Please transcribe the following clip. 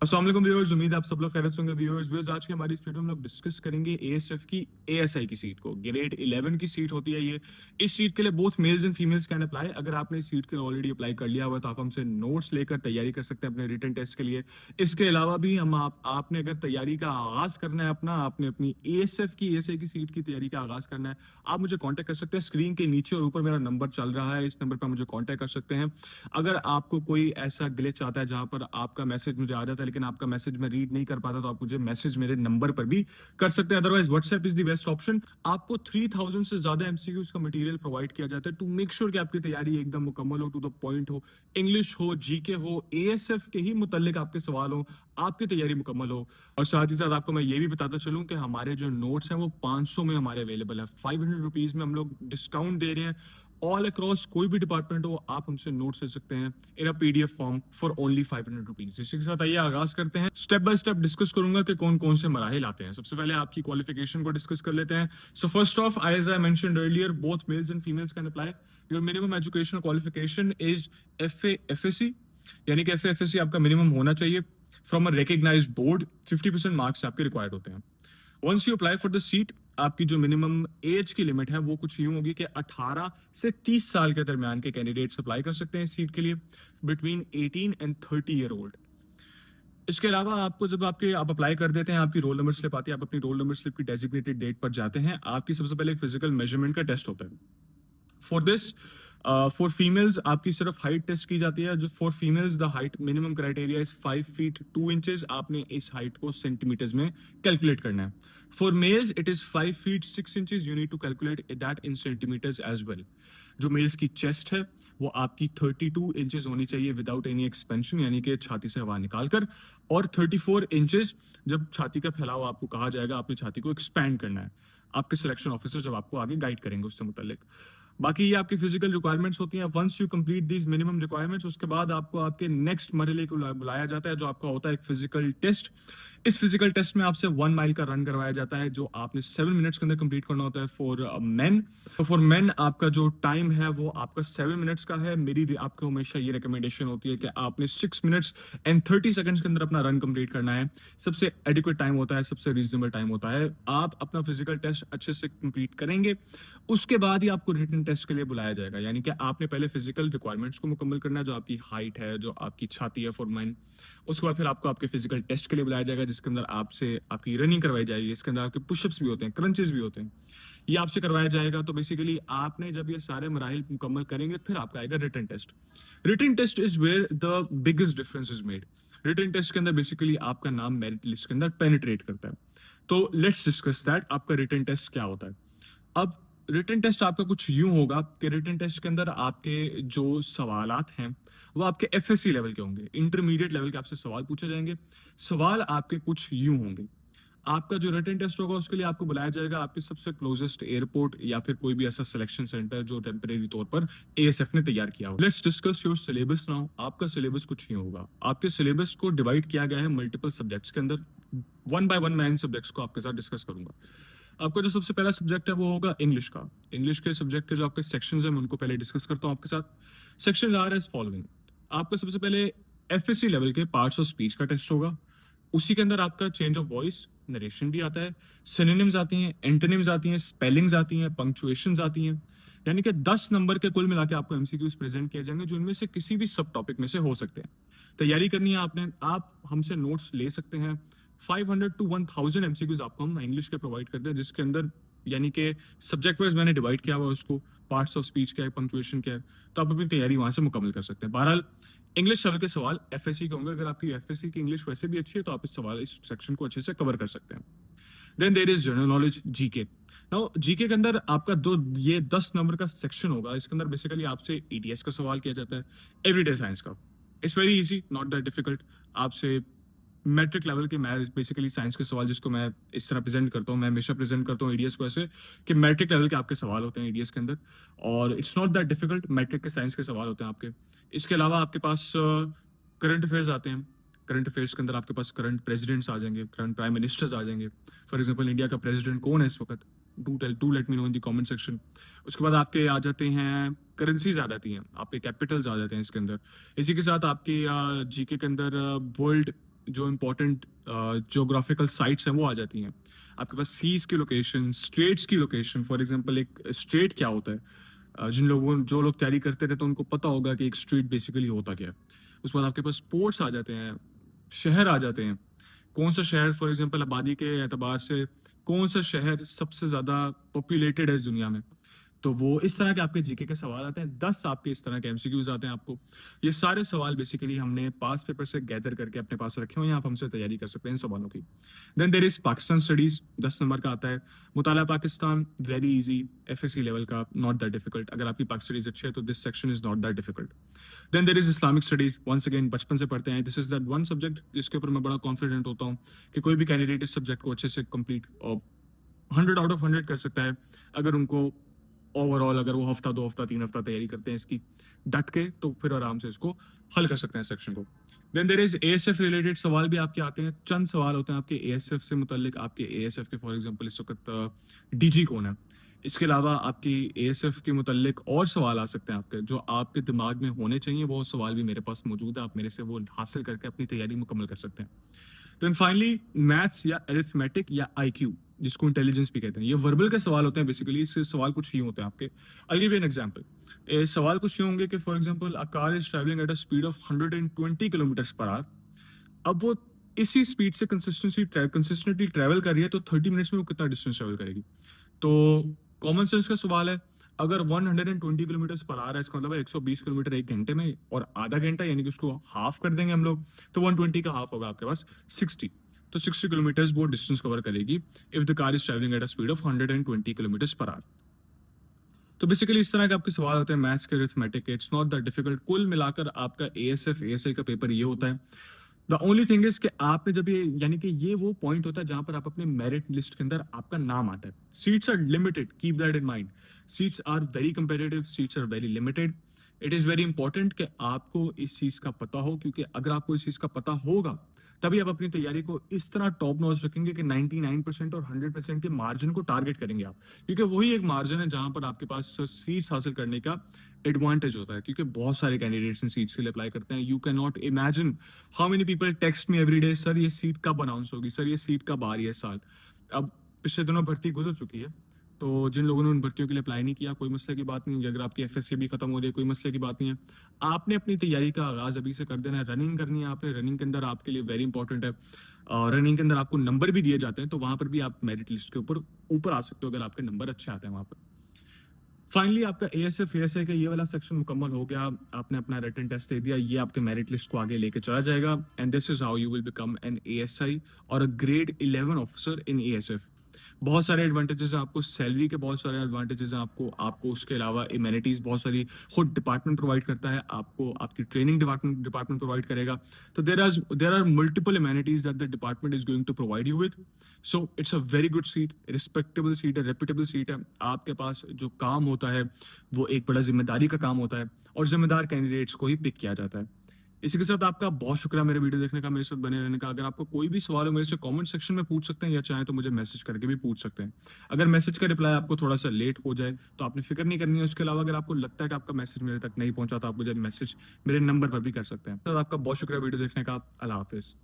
अस्सलाम वालेकुम व्यूअर्स, उम्मीद है आप सब लोग खैरियत से होंगे। व्यूअर्स आज की हमारी इस वीडियो में हम लोग डिस्कस करेंगे एएसएफ की एएसआई की सीट को। ग्रेड 11 की सीट होती है ये। इस सीट के लिए both males and females can apply. अगर आपने इस सीट के लिए ऑलरेडी अप्लाई कर लिया हुआ है तो आप हमसे नोट्स लेकर तैयारी कर सकते हैं अपने रिटन टेस्ट के लिए। इसके अलावा भी हम आपने अगर तैयारी का आगाज करना है आपने अपनी एएसएफ की एएसआई की सीट की तैयारी का आगाज करना है, आप मुझे कॉन्टैक्ट कर सकते हैं। स्क्रीन के नीचे और ऊपर मेरा नंबर चल रहा है, इस नंबर पर मुझे कॉन्टैक्ट कर सकते हैं। अगर आपको कोई ऐसा ग्लिच आता है जहां पर आपका मैसेज मुझे आ जाता है लेकिन आपका मैसेज मैं रीड नहीं कर पाता, तो आप मुझे मैसेज मेरे नंबर पर भी कर सकते हैं। Otherwise WhatsApp is the best option. आपको 3000 से ज्यादा एमसीक्यूज का मटेरियल प्रोवाइड किया जाता है टू मेक श्योर कि आपकी तैयारी एकदम मुकम्मल हो, टू द पॉइंट हो, इंग्लिश हो, जीके हो, एएसएफ के ही मुतल्लिक आपके सवाल हो, आपकी तैयारी मुकम्मल हो। और साथ ही साथ आपको मैं ये भी बताता चलूं कि हमारे जो नोट्स हैं वो 500 में हमारे अवेलेबल है। 500 रुपीज में हम लोग डिस्काउंट दे रहे हैं। ऑल अक्रॉस कोई भी डिपार्टमेंट हो, आप हमसे नोट्स ले सकते हैं in a PDF form for only 500 rupees. इसी के साथ आइए आगाज करते हैं। स्टेप बाय स्टेप डिस्कस करूंगा कि कौन कौन से मराहिल आते हैं। सबसे पहले आपकी क्वालिफिकेशन को डिस्कस कर लेते हैं। So first off, as I mentioned earlier, both males and females can apply. Your minimum educational qualification is FA यानी कि एफए आपका मिनिमम होना चाहिए from a recognised board. 50% marks आपके रिक्वायर्ड होते हैं। Once you apply for the seat, आपकी जो मिनिमम एज की लिमिट है वो कुछ यूं होगी कि 18 से 30 साल के दरमियान के कैंडिडेट्स अप्लाई कर सकते हैं इस सीट के लिए, बिटवीन 18 एंड 30 ईयर ओल्ड। इसके अलावा आपको जब आप अप्लाई कर देते हैं, आपकी रोल नंबर स्लिप आती है, आप अपनी रोल नंबर स्लिप की डेजिग्नेटेड डेट पर जाते हैं, आपकी सबसे पहले एक फिजिकल मेजरमेंट का टेस्ट होता है। फॉर दिस, फॉर फीमेल्स आपकी सिर्फ हाइट टेस्ट की जाती है। जो for females the height minimum criteria is 5 feet 2 inches. आपने इस हाइट को सेंटीमीटर्स में कैलकुलेट करना है। For males it is 5 feet 6 inches. You need to calculate that in centimetres as well. जो मेल्स की चेस्ट है वो आपकी 32 इंचेस होनी चाहिए विदाउट एनी एक्सपेंशन, यानी कि छाती से हवा निकालकर। और 34 इंचेस जब छाती का फैलाव आपको कहा जाएगा, आपने छाती को एक्सपैंड करना है। आपके सिलेक्शन ऑफिसर जब आपको आगे गाइड करेंगे उससे मुतालिक। बाकी ये आपकी फिजिकल रिक्वायरमेंट्स होती हैं। Once you complete these minimum requirements, उसके बाद आपको आपके नेक्स्ट मरहले को बुलाया जाता है, जो आपका होता है एक फिजिकल टेस्ट। इस फिजिकल टेस्ट में आपसे 1 माइल का रन करवाया जाता है, जो आपने 7 मिनट्स के अंदर कंप्लीट करना होता है फॉर मेन। फॉर मेन आपका जो टाइम है वो आपका 7 मिनट्स का है। मेरी आपको हमेशा ये रिकमेंडेशन होती है कि आपने 6 मिनट्स एंड 30 सेकंड्स के अंदर अपना रन कंप्लीट करना है। सबसे एडिक्वेट टाइम होता है, सबसे रीजनेबल टाइम होता है। आप अपना फिजिकल टेस्ट अच्छे से कंप्लीट करेंगे, उसके बाद ही आपको रिटन टेस्ट के लिए बुलाया जाएगा। यानी कि आपने पहले फिजिकल रिक्वायरमेंट्स को मुकम्मल करना है, जो आपकी हाइट है, जो आपकी छाती है फॉर मेन। उसके बाद फिर आपको आपके फिजिकल टेस्ट के लिए बुलाया जाएगा, जिसके अंदर आपसे आपकी रनिंग करवाई जाएगी। इसके अंदर आपके पुशअप्स भी होते हैं, क्रंचेस भी होते हैं, ये आपसे करवाया जाएगा। तो बेसिकली आपने जब ये सारे मराहिल मुकम्मल करेंगे फिर आपका आएगा written test. Written test is where the biggest difference is made. Written test के अंदर बेसिकली आपका नाम मेरिट लिस्ट के अंदर पेनिट्रेट करता है। तो लेट्स डिस्कस दैट आपका रिटन टेस्ट क्या होता है। अब रिटन टेस्ट आपका कुछ यूं होगा कि रिटन टेस्ट के अंदर आपके जो सवालात हैं वो आपके एफएससी लेवल के होंगे, इंटरमीडिएट लेवल के आपसे सवाल पूछे जाएंगे। सवाल आपके कुछ यूं होंगे। आपका जो रिटन टेस्ट होगा उसके लिए आपको बुलाया जाएगा आपके सबसे क्लोजेस्ट एयरपोर्ट या फिर कोई भी ऐसा सिलेक्शन सेंटर जो टेम्परेरी तौर पर एएसएफ ने तैयार किया हो। Let's discuss your syllabus now. आपका सिलेबस कुछ यूं होगा। आपके सिलेबस को डिवाइड किया गया है मल्टीपल सब्जेक्ट्स के अंदर। वन बाय वन मैं इन सब्जेक्ट्स को आपके साथ डिस्कस करूंगा। आपका जो सबसे पहला सब्जेक्ट है वो होगा इंग्लिश का। इंग्लिश के सब्जेक्ट के जो आपके सेक्शंस हैं मैं उनको पहले डिस्कस करता हूं आपके साथ। Section are as following. आपका सबसे पहले एफएससी लेवल के पार्ट्स ऑफ स्पीच का टेस्ट होगा। उसी के अंदर आपका चेंज ऑफ वॉइस, नरेशन भी आता है, सिनोनिम्स आती हैं, एंटोनिम्स आती हैं, स्पेलिंग्स आती हैं, पंक्चुएशंस आती हैं। यानी कि 10 नंबर के कुल मिला के आपको एमसीक्यूज प्रेजेंट किए जाएंगे, जो इनमें से किसी भी सब टॉपिक में से हो सकते हैं। तैयारी करनी है आपने, आप हमसे नोट्स ले सकते हैं। 500 to 1000 एमसीक्यूज आपको हम इंग्लिश के प्रोवाइड करते हैं, जिसके अंदर यानी कि सब्जेक्ट वाइज मैंने डिवाइड किया हुआ है उसको। पार्ट्स ऑफ स्पीच क्या है, पंक्चुएशन क्या है, तो आप अपनी तैयारी वहां से मुकम्मल कर सकते हैं। बहरहाल इंग्लिश लेवल के सवाल एफएससी के होंगे। अगर आपकी एफएससी की इंग्लिश वैसे भी अच्छी है तो आप इस सेक्शन को अच्छे से कवर कर सकते हैं। Then there is general knowledge, GK. Now GK के अंदर आपका ये 10 नंबर का सेक्शन होगा। इसके अंदर बेसिकली आपसे ईटीएस का सवाल किया जाता है, एवरीडे साइंस का। It's very easy, not that difficult. आपसे मैट्रिक लेवल के मैं बेसिकली साइंस के सवाल, जिसको मैं इस तरह प्रेजेंट करता हूँ, मैं हमेशा प्रेजेंट करता हूँ ईडीएस को ऐसे कि मैट्रिक लेवल के आपके सवाल होते हैं ईडीएस के अंदर, और it's not that difficult. Matric के साइंस के सवाल होते हैं आपके। इसके अलावा आपके पास करंट अफेयर्स आते हैं। करंट अफेयर्स के अंदर आपके पास करंट प्रेसिडेंट्स आ जाएंगे, करंट प्राइम मिनिस्टर्स आ जाएंगे। फॉर एग्जाम्पल इंडिया का प्रेसिडेंट कौन है इस वक्त, do let me know in the comment section. उसके बाद आपके आ जाते हैं करेंसीज आ जाती हैं, आपके कैपिटल्स आ जाते हैं इसके अंदर। इसी के साथ आपके जीके के अंदर वर्ल्ड जो इम्पोर्टेंट ज्योग्राफिकल साइट्स हैं वो आ जाती हैं। आपके पास सीज की लोकेशन, स्ट्रेट्स की लोकेशन। फॉर एग्जांपल एक स्ट्रेट क्या होता है, जो लोग तैयारी करते थे तो उनको पता होगा कि एक स्ट्रेट बेसिकली होता क्या है। उसके बाद आपके पास पोर्ट्स आ जाते हैं, शहर आ जाते हैं। कौन सा शहर फॉर एग्जांपल आबादी के एतबार से कौन सा शहर सबसे ज्यादा पॉपुलेटेड है इस दुनिया में। तो वो इस तरह के आपके जीके के सवाल आते हैं, 10 आपके इस तरह के एमसीक्यूज आते हैं आपको। ये सारे सवाल बेसिकली हमने पास पेपर से गैदर करके अपने पास रखे हुए हैं, आप हमसे तैयारी कर सकते हैं इन सवालों की। Then there is Pakistan studies, 10 number का आता है। मुताला Pakistan very easy, FSc level का, नॉट दैट डिफिकल्ट। अगर आपकी पाक स्टडीज अच्छी है तो this section is not that difficult. Then there is Islamic studies, once again बचपन से पढ़ते हैं। This is that one subject जिसके ऊपर मैं बड़ा कॉन्फिडेंट होता हूँ कि कोई भी कैंडिडेट इस सब्जेक्ट को अच्छे से कंप्लीट और 100 आउट ऑफ 100 कर सकता है, अगर उनको ओवरऑल अगर वो हफ्ता 2 हफ्ता 3 हफ्ता तैयारी करते हैं इसकी डट के, तो फिर आराम से इसको हल कर सकते हैं सेक्शन को। Then there is ASF related सवाल भी आपके आते हैं, चंद सवाल होते हैं आपके एएसएफ से मुतालिक। आपके एएसएफ के फॉर एग्जांपल इस वक्त डीजी कौन है। इसके अलावा आपकी एएसएफ के मुतालिक और सवाल आ सकते हैं आपके, जो आपके दिमाग में होने चाहिए। वो सवाल भी मेरे पास मौजूद है, आप मेरे से वो हासिल करके अपनी तैयारी मुकम्मल कर सकते हैं। देन फाइनली मैथ्स या अरिथमेटिक या आईक्यू, जिसको इंटेलिजेंस भी कहते हैं, ये वर्बल के सवाल होते हैं बेसिकली। इसके सवाल कुछ ही होते हैं आपके। I give you an example. सवाल कुछ ये होंगे कि for example a car is travelling at a speed of 120 kilometre per hour. अब वो इसी स्पीड से कंसिस्टेंटली ट्रैवल कर रही है, तो 30 मिनट्स में वो कितना डिस्टेंस ट्रैवल करेगी। तो कॉमन सेंस का सवाल है, अगर 120 किलोमीटर पर आ रहा है, इसका मतलब है 120 किलोमीटर एक घंटे में, और आधा घंटा यानी कि उसको हाफ कर देंगे हम लोग, तो 120 का हाफ होगा आपके पास 60। तो 60 किलोमीटर वो डिस्टेंस कवर करेगी if the car is travelling at a speed of 120 kilometre per hour. तो बेसिकली इस तरह के आपके सवाल होते हैं मैथ्स के, अरिथमेटिक के। It's not that difficult. कुल मिलाकर आपका एएसएफ एएसआई का पेपर ये होता है। द ओनली थिंग इज कि आपने जब ये, यानी कि ये वो पॉइंट होता है जहां पर आप अपने मेरिट लिस्ट के अंदर आपका नाम आता है। Seats are limited, keep that in mind. Seats are very competitive, seats are very limited. It is very important कि आपको इस चीज का पता हो, क्योंकि अगर आपको इस चीज का पता होगा तभी आप अपनी तैयारी को इस तरह टॉप नॉच रखेंगे कि 99% और 100% के मार्जिन को टारगेट करेंगे आप। क्योंकि वही एक मार्जिन है जहां पर आपके पास सीट्स हासिल करने का एडवांटेज होता है, क्योंकि बहुत सारे कैंडिडेट्स इन सीट्स के लिए अप्लाई करते हैं। You can not imagine how many people text me every day, sir ये सीट कब अनाउंस होगी, सर ये सीट कब आ रही है इस साल। अब पिछले दिनों भर्ती गुजर चुकी है, तो जिन लोगों ने उन भर्तियों के लिए अप्लाई नहीं किया, कोई मसले की बात नहीं है। अगर आपकी एफएससी भी खत्म हो रही है, कोई मसले की बात नहीं है। आपने अपनी तैयारी का आगाज अभी से कर देना है। रनिंग करनी है आपने, रनिंग के अंदर आपके लिए वेरी इंपॉर्टेंट है। रनिंग के अंदर आपको नंबर भी दिए जाते हैं, तो वहां पर भी आप मेरिट लिस्ट के ऊपर ऊपर आ सकते हो अगर आपके नंबर अच्छे आते हैं वहां पर। फाइनली आपका एएसएफ एएसआई का ये वाला सेक्शन मुकम्मल हो गया। आपने अपना रिटन टेस्ट दे दिया, ये आपके मेरिट लिस्ट को आगे लेके चला जाएगा। And this is how you will become an ASI और a grade 11 officer in ASF. बहुत सारे एडवांटेजेस हैं आपको, सैलरी के बहुत सारे एडवांटेजेस हैं आपको। आपको उसके अलावा इमेनिटीज बहुत सारी खुद डिपार्टमेंट प्रोवाइड करता है आपको, आपकी ट्रेनिंग डिपार्टमेंट प्रोवाइड करेगा। तो there are multiple amenities that the department is going to provide you with. So it's a very good seat, respectable seat है, रेप्यूटेबल सीट है। आपके पास जो काम होता है वो एक बड़ा जिम्मेदारी का काम होता है, और जिम्मेदार कैंडिडेट्स को ही पिक किया जाता है। इसी के साथ आपका बहुत शुक्रिया मेरे वीडियो देखने का, मेरे साथ बने रहने का। अगर आपको कोई भी सवाल हो मेरे से कमेंट सेक्शन में पूछ सकते हैं, या चाहे तो मुझे मैसेज करके भी पूछ सकते हैं। अगर मैसेज का रिप्लाई आपको थोड़ा सा लेट हो जाए तो आपने फिक्र नहीं करनी है। उसके अलावा अगर आपको लगता है कि आपका मैसेज मेरे तक नहीं पहुंचा, तो आप मुझे मैसेज मेरे नंबर पर भी कर सकते हैं। तो आपका बहुत शुक्रिया वीडियो देखने का। अल्लाह हाफिज।